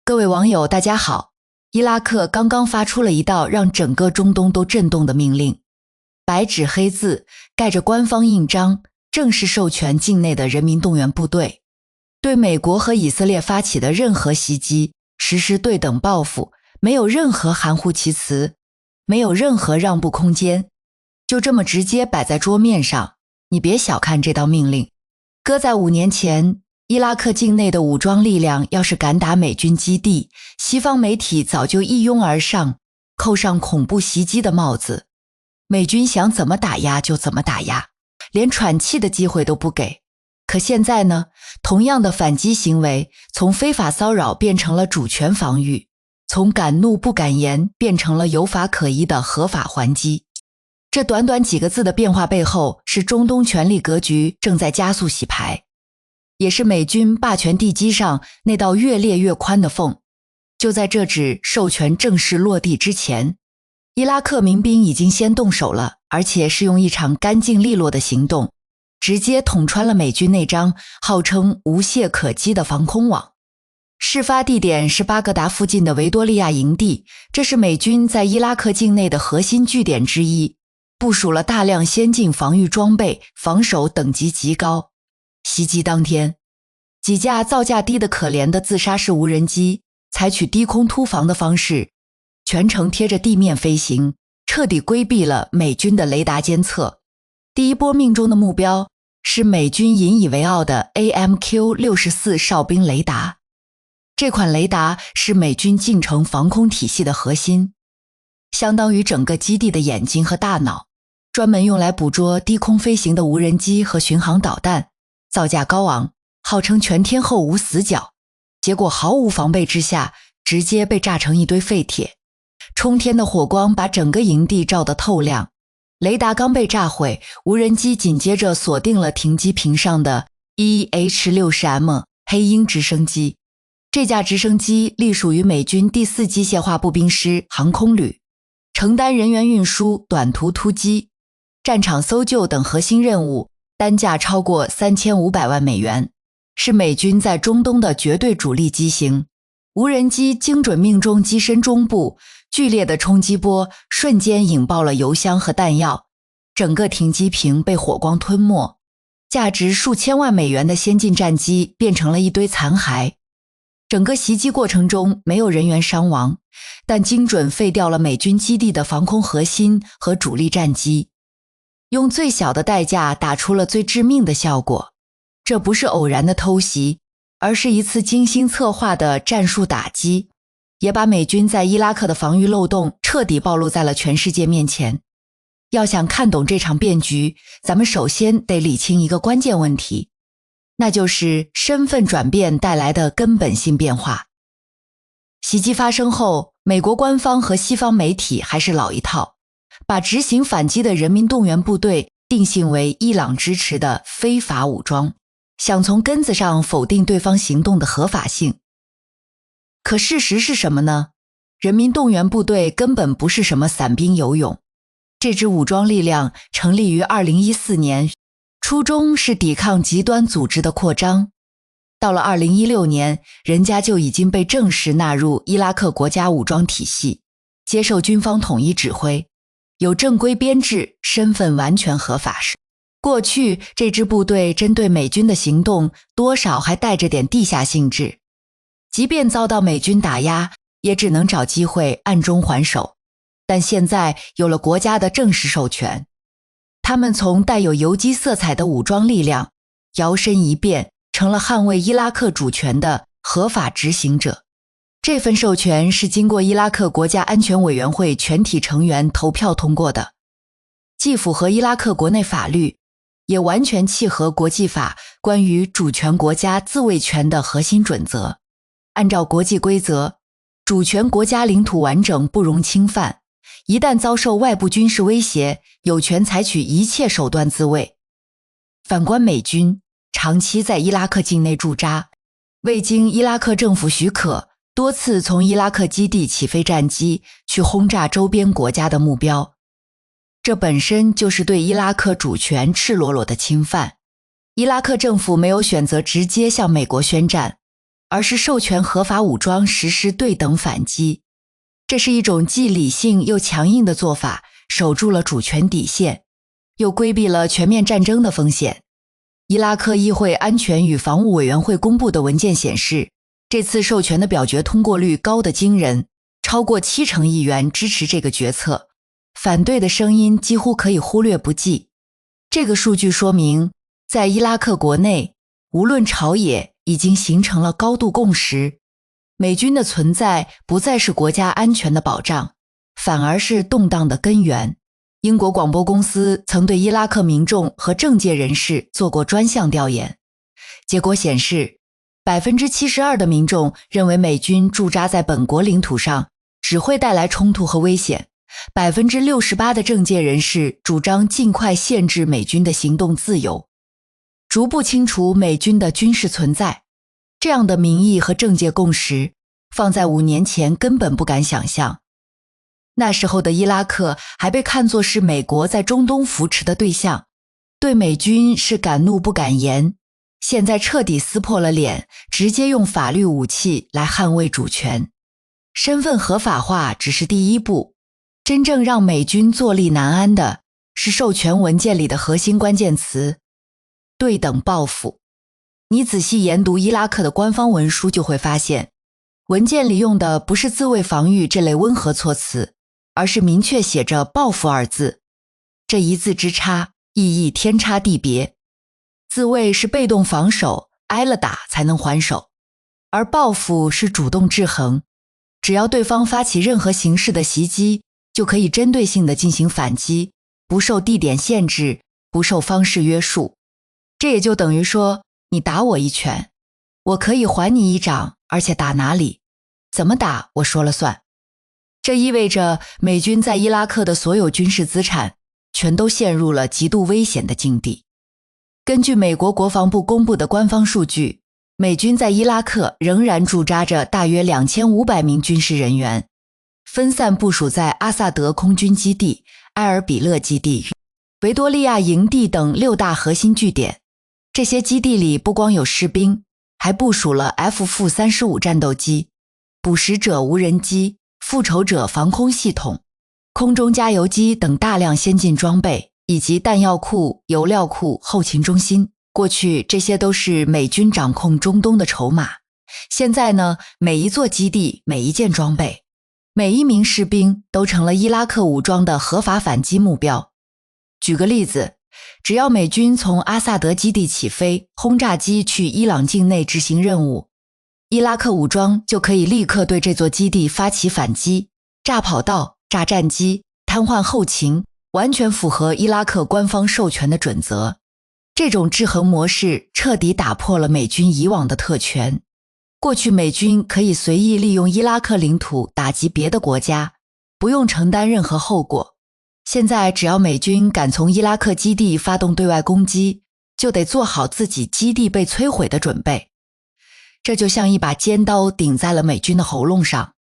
各位网友大家好，伊拉克刚刚发出了一道让整个中东都震动的命令，白纸黑字盖着官方印章，正式授权境内的人民动员部队对美国和以色列发起的任何袭击实施对等报复，没有任何含糊其辞，没有任何让步空间，就这么直接摆在桌面上。你别小看这道命令，搁在5年前，伊拉克境内的武装力量要是敢打美军基地，西方媒体早就一拥而上，扣上恐怖袭击的帽子，美军想怎么打压就怎么打压，连喘气的机会都不给。可现在呢，同样的反击行为从非法骚扰变成了主权防御，从敢怒不敢言变成了有法可依的合法还击。这短短几个字的变化背后，是中东权力格局正在加速洗牌，也是美军霸权地基上那道越裂越宽的缝。就在这纸授权正式落地之前，伊拉克民兵已经先动手了，而且是用一场干净利落的行动，直接捅穿了美军那张号称无懈可击的防空网。事发地点是巴格达附近的维多利亚营地，这是美军在伊拉克境内的核心据点之一，部署了大量先进防御装备，防守等级极高。袭击当天，几架造价低得可怜的自杀式无人机采取低空突防的方式，全程贴着地面飞行，彻底规避了美军的雷达监测。第一波命中的目标是美军引以为傲的 AMQ-64 哨兵雷达。这款雷达是美军近程防空体系的核心，相当于整个基地的眼睛和大脑，专门用来捕捉低空飞行的无人机和巡航导弹，造价高昂，号称全天候无死角，结果毫无防备之下，直接被炸成一堆废铁。冲天的火光把整个营地照得透亮，雷达刚被炸毁，无人机紧接着锁定了停机坪上的 EH-60M 黑鹰直升机。这架直升机隶属于美军第4机械化步兵师航空旅，承担人员运输、短途突击、战场搜救等核心任务，单价超过3500万美元，是美军在中东的绝对主力机型。无人机精准命中机身中部，剧烈的冲击波瞬间引爆了油箱和弹药，整个停机坪被火光吞没，价值数千万美元的先进战机变成了一堆残骸。整个袭击过程中没有人员伤亡，但精准废掉了美军基地的防空核心和主力战机，用最小的代价打出了最致命的效果。这不是偶然的偷袭，而是一次精心策划的战术打击，也把美军在伊拉克的防御漏洞彻底暴露在了全世界面前。要想看懂这场变局，咱们首先得理清一个关键问题，那就是身份转变带来的根本性变化。袭击发生后，美国官方和西方媒体还是老一套，把执行反击的人民动员部队定性为伊朗支持的非法武装，想从根子上否定对方行动的合法性。可事实是什么呢？人民动员部队根本不是什么散兵游勇，这支武装力量成立于2014年，初衷是抵抗极端组织的扩张。到了2016年，人家就已经被正式纳入伊拉克国家武装体系，接受军方统一指挥，有正规编制，身份完全合法。过去这支部队针对美军的行动多少还带着点地下性质，即便遭到美军打压，也只能找机会暗中还手。但现在有了国家的正式授权，他们从带有游击色彩的武装力量摇身一变成了捍卫伊拉克主权的合法执行者。这份授权是经过伊拉克国家安全委员会全体成员投票通过的，既符合伊拉克国内法律，也完全契合国际法关于主权国家自卫权的核心准则。按照国际规则，主权国家领土完整不容侵犯，一旦遭受外部军事威胁，有权采取一切手段自卫。反观美军，长期在伊拉克境内驻扎，未经伊拉克政府许可，多次从伊拉克基地起飞战机去轰炸周边国家的目标。这本身就是对伊拉克主权赤裸裸的侵犯。伊拉克政府没有选择直接向美国宣战，而是授权合法武装实施对等反击。这是一种既理性又强硬的做法，守住了主权底线，又规避了全面战争的风险。伊拉克议会安全与防务委员会公布的文件显示，这次授权的表决通过率高得惊人，超过70%议员支持这个决策，反对的声音几乎可以忽略不计。这个数据说明，在伊拉克国内，无论朝野已经形成了高度共识，美军的存在不再是国家安全的保障，反而是动荡的根源。英国广播公司曾对伊拉克民众和政界人士做过专项调研，结果显示 72% 的民众认为美军驻扎在本国领土上只会带来冲突和危险， 68% 的政界人士主张尽快限制美军的行动自由，逐步清除美军的军事存在。这样的民意和政界共识，放在5年前根本不敢想象。那时候的伊拉克还被看作是美国在中东扶持的对象，对美军是敢怒不敢言。现在彻底撕破了脸，直接用法律武器来捍卫主权。身份合法化只是第一步，真正让美军坐立难安的是授权文件里的核心关键词：对等报复。你仔细研读伊拉克的官方文书就会发现，文件里用的不是自卫防御这类温和措辞，而是明确写着报复二字。这一字之差，意义天差地别。自卫是被动防守，挨了打才能还手，而报复是主动制衡，只要对方发起任何形式的袭击，就可以针对性地进行反击，不受地点限制，不受方式约束。这也就等于说，你打我一拳，我可以还你一掌，而且打哪里，怎么打我说了算。这意味着美军在伊拉克的所有军事资产全都陷入了极度危险的境地。根据美国国防部公布的官方数据，美军在伊拉克仍然驻扎着大约2500名军事人员，分散部署在阿萨德空军基地、埃尔比勒基地、维多利亚营地等6大核心据点。这些基地里不光有士兵，还部署了 F-35 战斗机、捕食者无人机、复仇者防空系统、空中加油机等大量先进装备，以及弹药库、油料库、后勤中心。过去这些都是美军掌控中东的筹码，现在呢，每一座基地、每一件装备、每一名士兵都成了伊拉克武装的合法反击目标。举个例子，只要美军从阿萨德基地起飞，轰炸机去伊朗境内执行任务，伊拉克武装就可以立刻对这座基地发起反击，炸跑道、炸战机、瘫痪后勤，完全符合伊拉克官方授权的准则。这种制衡模式彻底打破了美军以往的特权。过去美军可以随意利用伊拉克领土打击别的国家，不用承担任何后果。现在只要美军敢从伊拉克基地发动对外攻击，就得做好自己基地被摧毁的准备。这就像一把尖刀顶在了美军的喉咙上，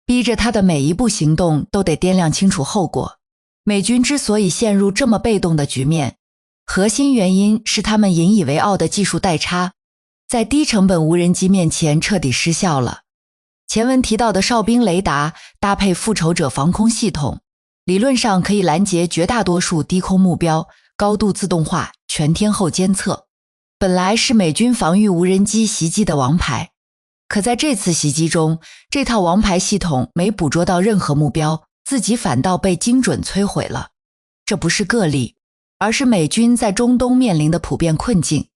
逼着他的每一步行动都得掂量清楚后果。美军之所以陷入这么被动的局面，核心原因是他们引以为傲的技术代差，在低成本无人机面前彻底失效了。前文提到的哨兵雷达搭配复仇者防空系统，理论上可以拦截绝大多数低空目标，高度自动化，全天候监测，本来是美军防御无人机袭击的王牌。可在这次袭击中，这套王牌系统没捕捉到任何目标，自己反倒被精准摧毁了。这不是个例，而是美军在中东面临的普遍困境。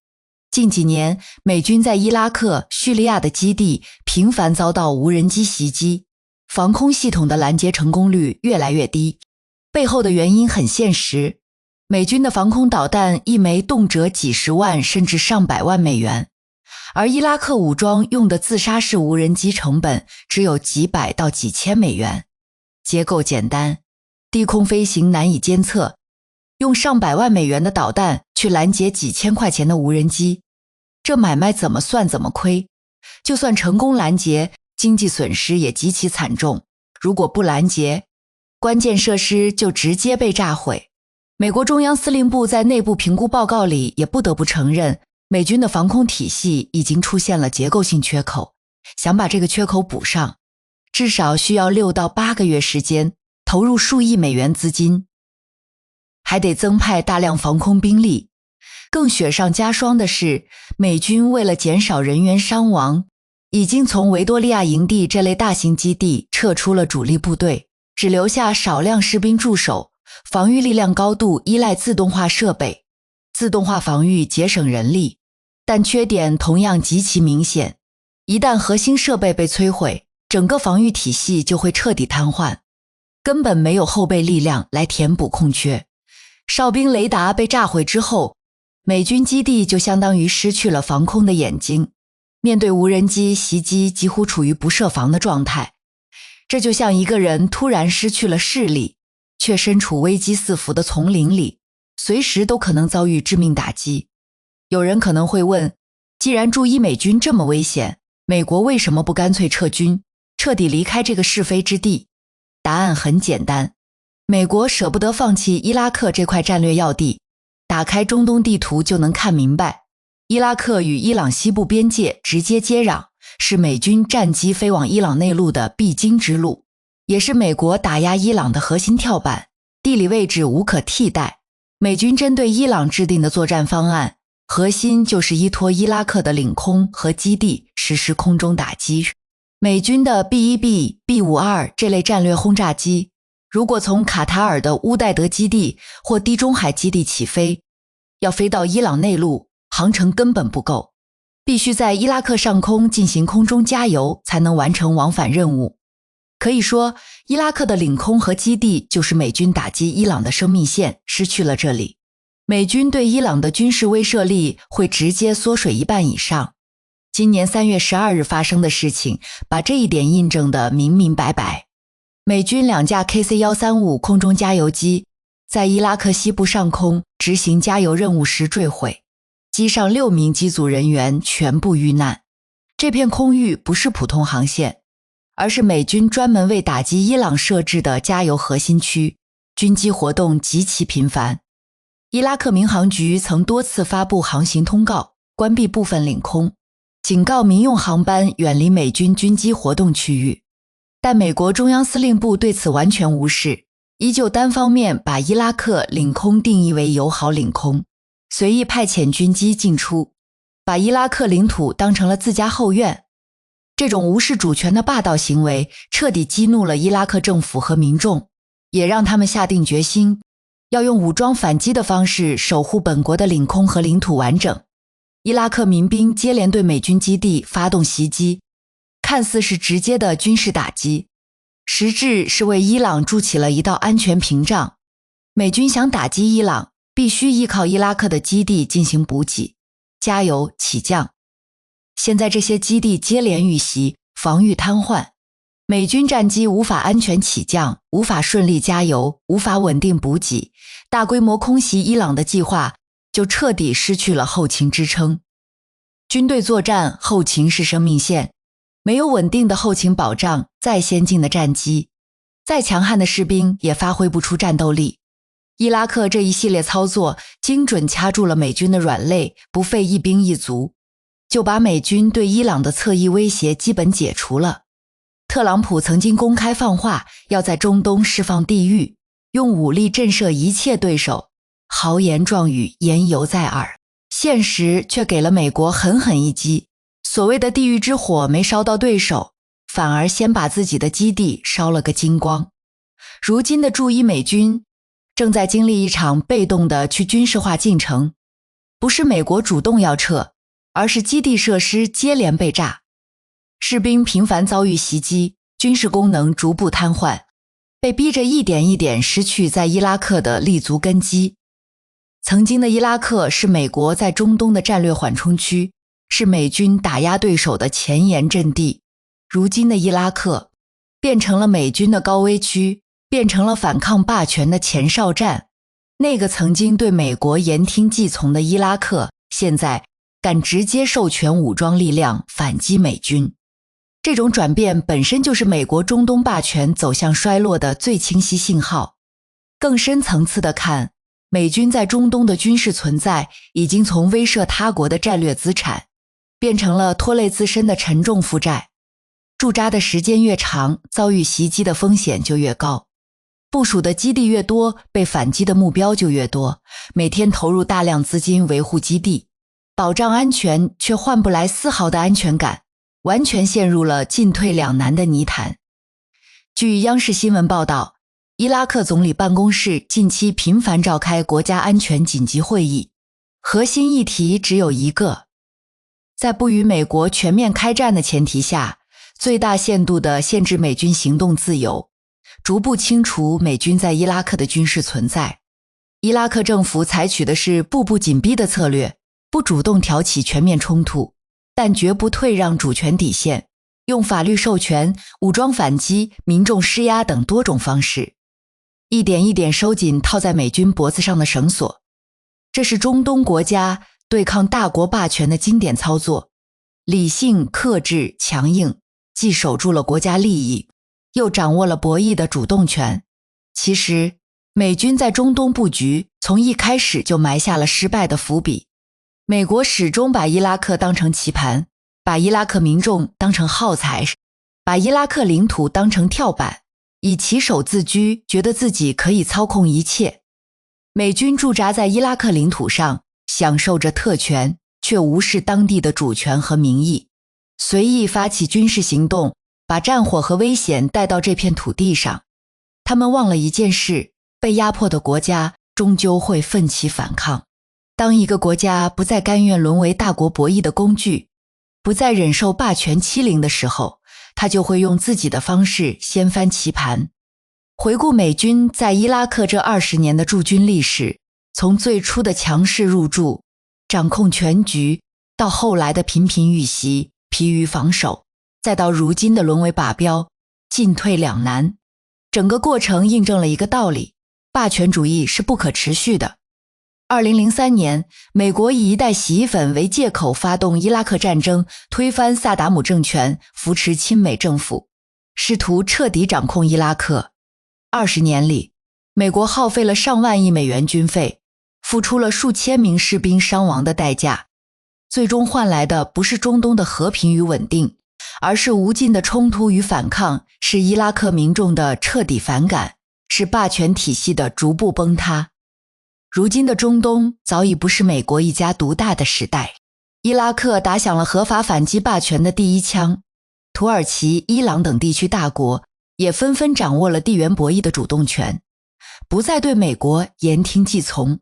近几年，美军在伊拉克、叙利亚的基地频繁遭到无人机袭击，防空系统的拦截成功率越来越低。背后的原因很现实，美军的防空导弹一枚动辄几十万甚至上百万美元，而伊拉克武装用的自杀式无人机成本只有几百到几千美元。结构简单，低空飞行难以监测，用上百万美元的导弹去拦截几千块钱的无人机，这买卖怎么算怎么亏。就算成功拦截，经济损失也极其惨重。如果不拦截，关键设施就直接被炸毁。美国中央司令部在内部评估报告里也不得不承认，美军的防空体系已经出现了结构性缺口，想把这个缺口补上，至少需要6到8个月时间，投入数亿美元资金，还得增派大量防空兵力。更雪上加霜的是，美军为了减少人员伤亡，已经从维多利亚营地这类大型基地撤出了主力部队，只留下少量士兵驻守，防御力量高度依赖自动化设备。自动化防御节省人力，但缺点同样极其明显。一旦核心设备被摧毁，整个防御体系就会彻底瘫痪，根本没有后备力量来填补空缺。哨兵雷达被炸毁之后，美军基地就相当于失去了防空的眼睛，面对无人机袭击几乎处于不设防的状态。这就像一个人突然失去了视力，却身处危机四伏的丛林里，随时都可能遭遇致命打击。有人可能会问，既然驻伊美军这么危险，美国为什么不干脆撤军，彻底离开这个是非之地？答案很简单，美国舍不得放弃伊拉克这块战略要地。打开中东地图就能看明白，伊拉克与伊朗西部边界直接接壤，是美军战机飞往伊朗内陆的必经之路，也是美国打压伊朗的核心跳板，地理位置无可替代。美军针对伊朗制定的作战方案，核心就是依托伊拉克的领空和基地实施空中打击。美军的 B-1B、B-52 这类战略轰炸机，如果从卡塔尔的乌代德基地或地中海基地起飞，要飞到伊朗内陆，航程根本不够，必须在伊拉克上空进行空中加油才能完成往返任务。可以说，伊拉克的领空和基地就是美军打击伊朗的生命线，失去了这里，美军对伊朗的军事威慑力会直接缩水1半以上。今年3月12日发生的事情，把这一点印证得明明白白。美军2架 KC-135 空中加油机在伊拉克西部上空执行加油任务时坠毁，机上6名机组人员全部遇难。这片空域不是普通航线，而是美军专门为打击伊朗设置的加油核心区，军机活动极其频繁。伊拉克民航局曾多次发布航行通告，关闭部分领空，警告民用航班远离美军军机活动区域。但美国中央司令部对此完全无视，依旧单方面把伊拉克领空定义为友好领空，随意派遣军机进出，把伊拉克领土当成了自家后院。这种无视主权的霸道行为彻底激怒了伊拉克政府和民众，也让他们下定决心要用武装反击的方式守护本国的领空和领土完整。伊拉克民兵接连对美军基地发动袭击，看似是直接的军事打击，实质是为伊朗筑起了一道安全屏障。美军想打击伊朗，必须依靠伊拉克的基地进行补给、加油、起降。现在这些基地接连遇袭，防御瘫痪，美军战机无法安全起降，无法顺利加油，无法稳定补给，大规模空袭伊朗的计划就彻底失去了后勤支撑。军队作战，后勤是生命线，没有稳定的后勤保障，再先进的战机，再强悍的士兵也发挥不出战斗力。伊拉克这一系列操作精准掐住了美军的软肋，不费一兵一卒，就把美军对伊朗的侧翼威胁基本解除了。特朗普曾经公开放话，要在中东释放地狱，用武力震慑一切对手，豪言壮语言犹在耳。现实却给了美国狠狠一击，所谓的地狱之火没烧到对手，反而先把自己的基地烧了个精光。如今的驻伊美军正在经历一场被动的去军事化进程，不是美国主动要撤，而是基地设施接连被炸，士兵频繁遭遇袭击，军事功能逐步瘫痪，被逼着一点一点失去在伊拉克的立足根基。曾经的伊拉克是美国在中东的战略缓冲区，是美军打压对手的前沿阵地。如今的伊拉克变成了美军的高危区，变成了反抗霸权的前哨站。那个曾经对美国言听计从的伊拉克，现在敢直接授权武装力量反击美军。这种转变本身就是美国中东霸权走向衰落的最清晰信号。更深层次的看，美军在中东的军事存在已经从威慑他国的战略资产，变成了拖累自身的沉重负债。驻扎的时间越长，遭遇袭击的风险就越高。部署的基地越多，被反击的目标就越多，每天投入大量资金维护基地，保障安全却换不来丝毫的安全感，完全陷入了进退两难的泥潭。据央视新闻报道，伊拉克总理办公室近期频繁召开国家安全紧急会议，核心议题只有一个：在不与美国全面开战的前提下，最大限度地限制美军行动自由，逐步清除美军在伊拉克的军事存在。伊拉克政府采取的是步步紧逼的策略，不主动挑起全面冲突，但绝不退让主权底线，用法律授权、武装反击、民众施压等多种方式，一点一点收紧套在美军脖子上的绳索。这是中东国家对抗大国霸权的经典操作，理性、克制、强硬，既守住了国家利益，又掌握了博弈的主动权。其实，美军在中东布局从一开始就埋下了失败的伏笔。美国始终把伊拉克当成棋盘，把伊拉克民众当成耗材，把伊拉克领土当成跳板，以旗手自居，觉得自己可以操控一切。美军驻扎在伊拉克领土上，享受着特权，却无视当地的主权和民意，随意发起军事行动，把战火和危险带到这片土地上。他们忘了一件事，被压迫的国家终究会奋起反抗。当一个国家不再甘愿沦为大国博弈的工具，不再忍受霸权欺凌的时候，他就会用自己的方式掀翻棋盘。回顾美军在伊拉克这20年的驻军历史，从最初的强势入驻，掌控全局，到后来的频频遇袭，疲于防守，再到如今的沦为靶标，进退两难。整个过程印证了一个道理：霸权主义是不可持续的。2003年，美国以一袋洗衣粉为借口发动伊拉克战争，推翻萨达姆政权，扶持亲美政府，试图彻底掌控伊拉克。20年里，美国耗费了上万亿美元军费，付出了数千名士兵伤亡的代价，最终换来的不是中东的和平与稳定，而是无尽的冲突与反抗，是伊拉克民众的彻底反感，是霸权体系的逐步崩塌。如今的中东早已不是美国一家独大的时代，伊拉克打响了合法反击霸权的第一枪，土耳其、伊朗等地区大国也纷纷掌握了地缘博弈的主动权，不再对美国言听计从，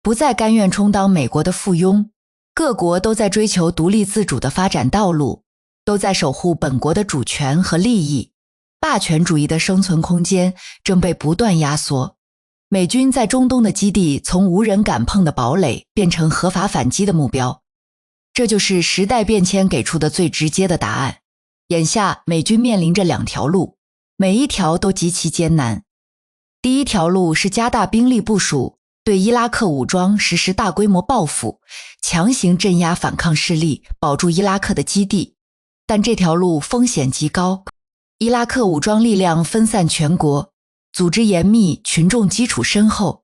不再甘愿充当美国的附庸。各国都在追求独立自主的发展道路，都在守护本国的主权和利益，霸权主义的生存空间正被不断压缩。美军在中东的基地从无人敢碰的堡垒变成合法反击的目标，这就是时代变迁给出的最直接的答案。眼下美军面临着2条路，每一条都极其艰难。第一条路是加大兵力部署，对伊拉克武装实施大规模报复，强行镇压反抗势力，保住伊拉克的基地。但这条路风险极高，伊拉克武装力量分散全国，组织严密，群众基础深厚，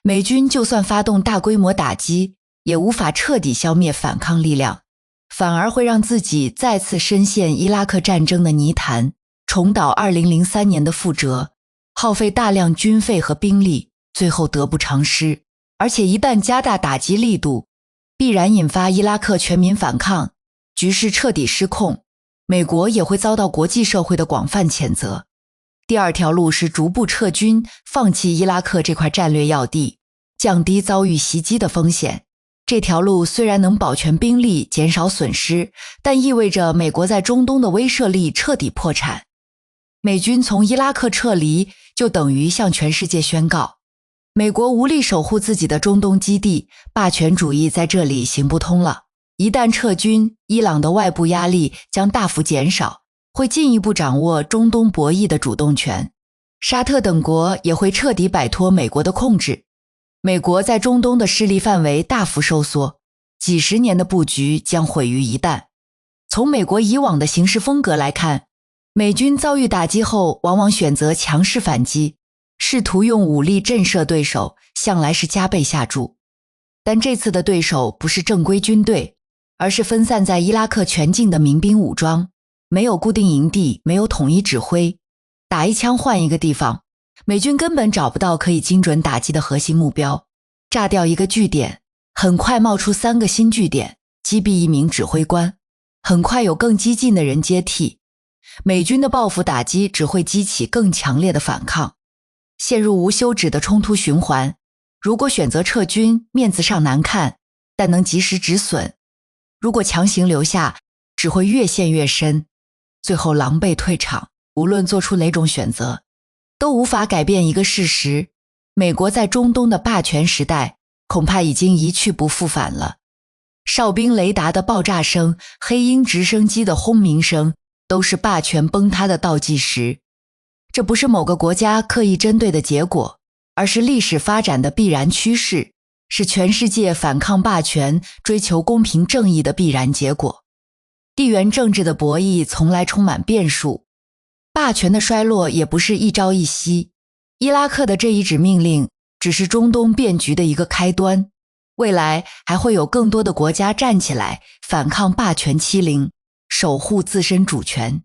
美军就算发动大规模打击，也无法彻底消灭反抗力量，反而会让自己再次深陷伊拉克战争的泥潭，重蹈2003年的覆辙，耗费大量军费和兵力，最后得不偿失。而且一旦加大打击力度，必然引发伊拉克全民反抗，局势彻底失控，美国也会遭到国际社会的广泛谴责。第二条路是逐步撤军，放弃伊拉克这块战略要地，降低遭遇袭击的风险。这条路虽然能保全兵力，减少损失，但意味着美国在中东的威慑力彻底破产。美军从伊拉克撤离，就等于向全世界宣告，美国无力守护自己的中东基地，霸权主义在这里行不通了。一旦撤军，伊朗的外部压力将大幅减少，会进一步掌握中东博弈的主动权。沙特等国也会彻底摆脱美国的控制。美国在中东的势力范围大幅收缩，几十年的布局将毁于一旦。从美国以往的行事风格来看，美军遭遇打击后往往选择强势反击，试图用武力震慑对手，向来是加倍下注。但这次的对手不是正规军队，而是分散在伊拉克全境的民兵武装。没有固定营地，没有统一指挥，打一枪换一个地方，美军根本找不到可以精准打击的核心目标。炸掉一个据点，很快冒出3个新据点，击毙1名指挥官，很快有更激进的人接替。美军的报复打击只会激起更强烈的反抗，陷入无休止的冲突循环。如果选择撤军，面子上难看，但能及时止损；如果强行留下，只会越陷越深，最后狼狈退场。无论做出哪种选择，都无法改变一个事实：美国在中东的霸权时代恐怕已经一去不复返了。哨兵雷达的爆炸声，黑鹰直升机的轰鸣声，都是霸权崩塌的倒计时。这不是某个国家刻意针对的结果，而是历史发展的必然趋势，是全世界反抗霸权、追求公平正义的必然结果。地缘政治的博弈从来充满变数，霸权的衰落也不是一朝一夕。伊拉克的这一纸命令只是中东变局的一个开端，未来还会有更多的国家站起来反抗霸权欺凌，守护自身主权。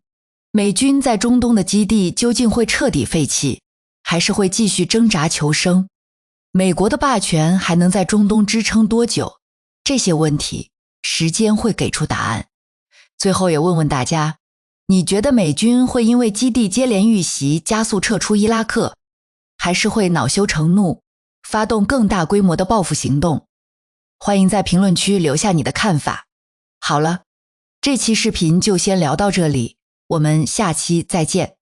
美军在中东的基地究竟会彻底废弃，还是会继续挣扎求生？美国的霸权还能在中东支撑多久？这些问题，时间会给出答案。最后也问问大家，你觉得美军会因为基地接连遇袭加速撤出伊拉克，还是会恼羞成怒，发动更大规模的报复行动？欢迎在评论区留下你的看法。好了，这期视频就先聊到这里，我们下期再见。